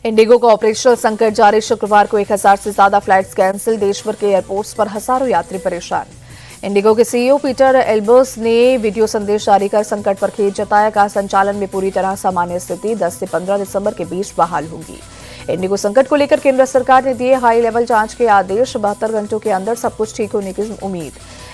Indigo का operational संकट जारी। शुक्रवार को 1000 से ज्यादा फ्लाइट्स कैंसिल। देश भर के एयरपोर्ट्स पर हजारों यात्री परेशान। इंडिगो के सीईओ पीटर एल्बर्स ने वीडियो संदेश जारी कर संकट पर खेद जताया। कहा, संचालन में पूरी तरह सामान्य स्थिति 10 से 15 दिसंबर के बीच बहाल होगी। इंडिगो संकट को लेकर केंद्र सरकार ने दिए हाई लेवल जांच के आदेश। 72 घंटों के अंदर सब कुछ ठीक होने की उम्मीद।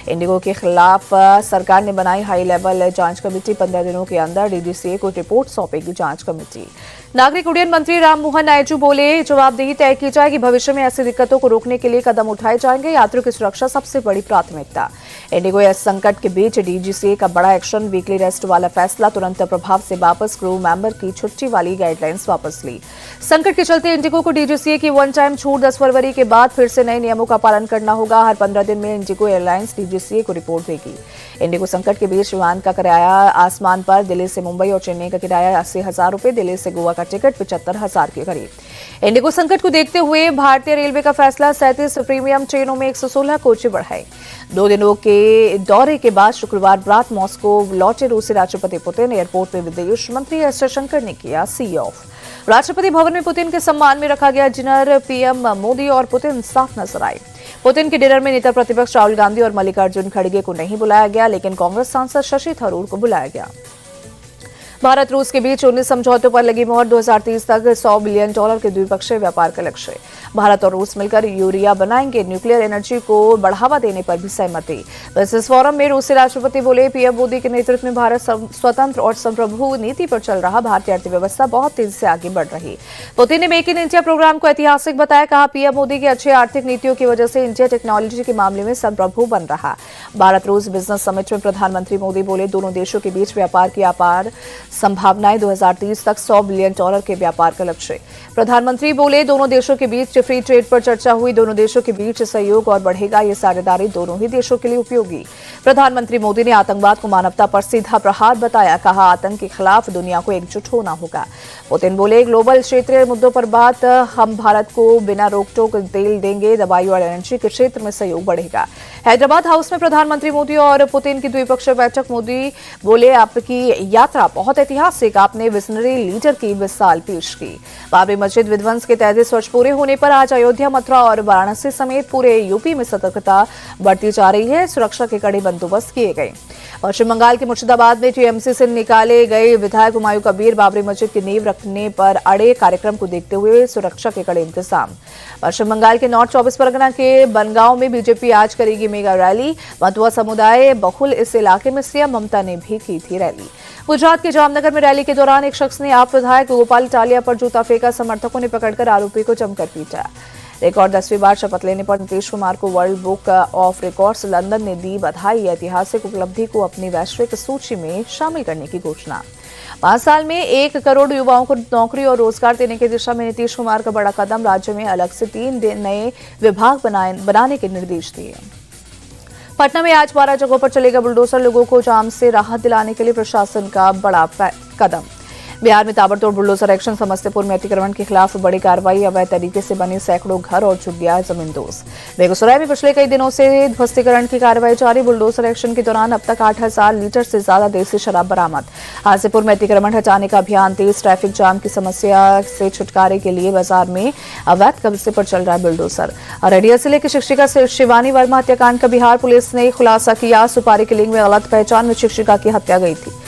इंडिगो के खिलाफ सरकार ने बनाई हाई लेवल जांच कमेटी। 15 दिनों के अंदर डीजीसीए को रिपोर्ट सौंपेगी जांच कमेटी। नागरिक उड्डयन मंत्री राममोहन नायडू बोले, जवाबदेही तय की जाएगी। भविष्य में ऐसी दिक्कतों को रोकने के लिए कदम उठाए जाएंगे। यात्रियों की सुरक्षा सबसे बड़ी प्राथमिकता। इंडिगो इस संकट के बीच डीजीसीए का बड़ा एक्शन। वीकली रेस्ट वाला फैसला, तुरंत प्रभाव से वापस। क्रू मेंबर की छुट्टी वाली गाइडलाइंस वापस ली। संकट के चलते इंडिगो को डीजीसीए की वन टाइम छूट 10 फरवरी के बाद फिर से नए नियमों का पालन करना होगा। हर 15 दिन में इंडिगो एयरलाइंस डीजीसीए को रिपोर्ट देगी। इंडिगो संकट के बीच विमान का किराया आसमान पर। दिल्ली से मुंबई और चेन्नई का किराया 80,000 रुपए। दिल्ली से गोवा का टिकट 75,000 के करीब। इंडिगो संकट को देखते हुए भारतीय रेलवे का फैसला, 37 प्रीमियम ट्रेनों में 116 कोच बढ़ाए। 2 दिनों के दौरे के बाद शुक्रवार रात मॉस्को लौटे रूसी राष्ट्रपति पुतिन। एयरपोर्ट में विदेश मंत्री एस जयशंकर ने किया सी ऑफ। राष्ट्रपति भवन में पुतिन के सम्मान में रखा गया डिनर। पीएम मोदी और पुतिन साथ नजर आए। पुतिन के डिनर में नेता प्रतिपक्ष राहुल गांधी और मल्लिकार्जुन खड़गे को नहीं बुलाया गया, लेकिन कांग्रेस सांसद शशि थरूर को बुलाया गया। भारत रूस के बीच 19 समझौतों पर लगी मोहर। 2030 तक $100 बिलियन के द्विपक्षीय व्यापार का लक्ष्य। भारत और रूस मिलकर यूरिया बनाएंगे। न्यूक्लियर एनर्जी को बढ़ावा देने पर भी सहमति। बिजनेस फोरम में रूसी राष्ट्रपति बोले, पीएम मोदी के नेतृत्व में भारत स्वतंत्र और संप्रभु नीति पर चल रहा। भारतीय अर्थव्यवस्था बहुत तेजी से आगे बढ़ रही। पुतिन ने मेक इन इंडिया प्रोग्राम को ऐतिहासिक बताया। कहा, पीएम मोदी की अच्छी आर्थिक नीतियों की वजह से इंडिया टेक्नोलॉजी के मामले में संप्रभु बन रहा। भारत रूस बिजनेस समिट में प्रधानमंत्री मोदी बोले, दोनों देशों के बीच व्यापार की अपार संभावनाएं। 2030 तक $100 बिलियन के व्यापार का लक्ष्य। प्रधानमंत्री बोले, दोनों देशों के बीच फ्री ट्रेड पर चर्चा हुई। दोनों देशों के बीच सहयोग और बढ़ेगा। ये साझेदारी दोनों ही देशों के लिए उपयोगी। प्रधानमंत्री मोदी ने आतंकवाद को मानवता पर सीधा प्रहार बताया। कहा, आतंक के खिलाफ दुनिया को एकजुट होना होगा। पुतिन बोले, ग्लोबल क्षेत्रीय मुद्दों पर बात। हम भारत को बिना रोक टोक तेल देंगे। दवाई और एनर्जी के क्षेत्र में सहयोग बढ़ेगा। हैदराबाद हाउस में प्रधानमंत्री मोदी और पुतिन की द्विपक्षीय बैठक। मोदी बोले, आपकी यात्रा बहुत ऐतिहासिक। आपने विजनरी लीडर की मिसाल पेश की। बाबरी मस्जिद विध्वंस के 33 वर्ष पूरे होने पर आज अयोध्या, मथुरा और वाराणसी समेत पूरे यूपी में सतर्कता बढ़ती जा रही है। सुरक्षा के कड़े बंदोबस्त किए गए। पश्चिम बंगाल के मुर्शिदाबाद में टीएमसी से निकाले गए विधायक हुमायूं कबीर बाबरी मस्जिद की नींव रखने पर अड़े। कार्यक्रम को देखते हुए सुरक्षा के कड़े इंतजाम। पश्चिम बंगाल के नॉर्थ 24 परगना के बनगांव में बीजेपी आज करेगी मेगा रैली। मथुआ समुदाय बहुल इस इलाके में सीएम ममता ने भी की थी रैली। गुजरात के जामनगर में रैली के दौरान एक शख्स ने आप विधायक गोपाल इटालिया पर जूता फेंका। समर्थकों ने पकड़कर आरोपी को जमकर पीटा। रिकॉर्ड 10वीं बार शपथ लेने पर नीतीश कुमार को world book of records London ने दी बधाई। ऐतिहासिक उपलब्धि को अपनी वैश्विक सूची में शामिल करने की घोषणा। 5 साल में 1 करोड़ युवाओं को नौकरी और रोजगार देने की दिशा में नीतीश कुमार का बड़ा कदम। राज्य में अलग से 3 नए विभाग बनाने के निर्देश दिए। पटना में आज 12 जगहों पर चलेगा बुलडोजर। लोगों को जाम से राहत दिलाने के लिए प्रशासन का बड़ा कदम। बिहार में ताबड़तोड़ बुलडोजर एक्शन। समस्तीपुर में अतिक्रमण के खिलाफ बड़ी कार्रवाई। अवैध तरीके से बने सैकड़ों घर और झुग्गियां जमींदोज। बेगूसराय में पिछले कई दिनों से ध्वस्तीकरण की कार्रवाई जारी। बुलडोजर एक्शन के दौरान अब तक 8,000 लीटर से ज्यादा देसी शराब बरामद। हाजीपुर में अतिक्रमण हटाने का अभियान तेज। ट्रैफिक जाम की समस्या से छुटकारे के लिए बाजार में अवैध कब्जे पर चल रहा है बुलडोजर। अररिया जिले की शिक्षिका शिवानी वर्मा हत्याकांड का बिहार पुलिस ने खुलासा किया। सुपारी किलिंग में गलत पहचान में शिक्षिका की हत्या गई थी।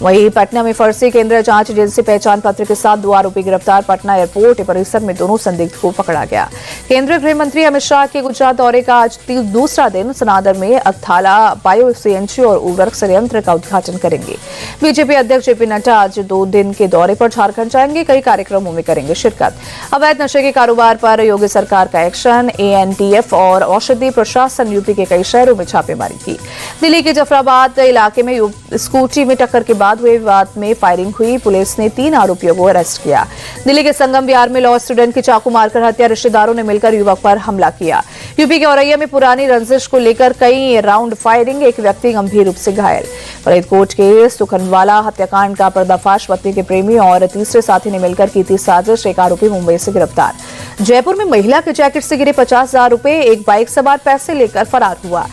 वहीं पटना में फर्जी केंद्रीय जांच एजेंसी पहचान पत्र के साथ 2 आरोपी गिरफ्तार। पटना एयरपोर्ट परिसर में दोनों संदिग्ध को पकड़ा गया। केंद्रीय गृह मंत्री अमित शाह के गुजरात दौरे का आज दूसरा दिन। सनादर में अकथाला बायो सीएनजी और उर्वरक संयंत्र का उद्घाटन करेंगे। बीजेपी अध्यक्ष जेपी नड्डा आज 2 दिन के दौरे पर झारखंड जाएंगे। कई कार्यक्रमों में करेंगे शिरकत। अवैध नशे के कारोबार पर योगी सरकार का एक्शन। एएनटीएफ और औषधि प्रशासन यूपी के कई शहरों में छापेमारी की। दिल्ली के जफराबाद इलाके में स्कूटी में टक्कर के बाद हुए विवाद में फायरिंग हुई। पुलिस ने 3 आरोपियों को अरेस्ट किया। दिल्ली के संगम विहार में लॉ स्टूडेंट की चाकू मारकर हत्या। रिश्तेदारों ने मिलकर युवक पर हमला किया। यूपी के औरैया में पुरानी रंजिश को लेकर कई राउंड फायरिंग। एक व्यक्ति गंभीर रूप से घायल। फरीदकोट के सुखनवाला हत्याकांड का पर्दाफाश। पत्नी के प्रेमी और तीसरे साथी ने मिलकर की थी साजिश। एक आरोपी मुंबई से गिरफ्तार। जयपुर में महिला के जैकेट से गिरे 50,000 रुपए। एक बाइक सवार पैसे लेकर फरार हुआ।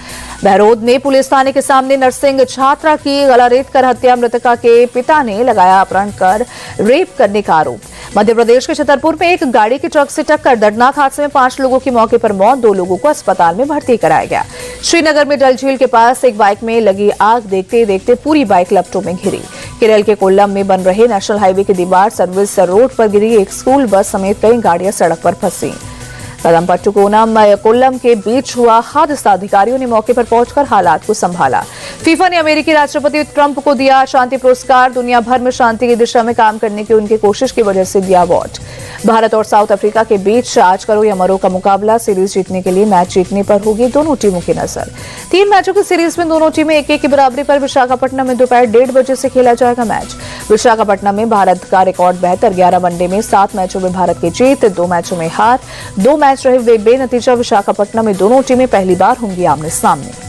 बहरोद में पुलिस थाने के सामने नर्सिंग छात्रा की गला रेत कर हत्या, मृतका के पिता ने लगाया अपहरण कर रेप करने का आरोप। मध्य प्रदेश के छतरपुर में एक गाड़ी की ट्रक से टक्कर, दर्दनाक हादसे में 5 लोगों की मौके पर मौत, 2 लोगों को अस्पताल में भर्ती कराया गया। श्रीनगर में डल झील के पास एक बाइक में लगी आग देखते देखते पूरी बाइक लपटों में घिरी। केरल के कोल्लम में बन रहे नेशनल हाईवे की दीवार सर्विस रोड पर गिरी, एक स्कूल बस समेत कई गाड़ियां सड़क पर फंसी। कदमपट्टू कोल्लम के बीच हुआ हादसा, अधिकारियों ने मौके पर पहुंचकर हालात को संभाला। फीफा ने अमेरिकी राष्ट्रपति ट्रंप को दिया शांति पुरस्कार, दुनिया भर में शांति की दिशा में काम करने की उनकी कोशिश की वजह से दिया अवार्ड। भारत और साउथ अफ्रीका के बीच आज करो या मरो का मुकाबला, सीरीज जीतने के लिए मैच जीतने पर होगी दोनों टीमों की नजर। 3 मैचों की सीरीज में दोनों टीमें 1-1 की बराबरी पर विशाखापट्टनम में दोपहर 1:30 बजे से खेला जाएगा मैच। विशाखापट्टनम में भारत का रिकॉर्ड बेहतर, 11 वनडे में 7 मैचों में भारत की जीत, 2 मैचों में हार, 2 मैच रहे वे बेनतीजा। विशाखापट्टनम में दोनों टीमें पहली बार होंगी आमने सामने।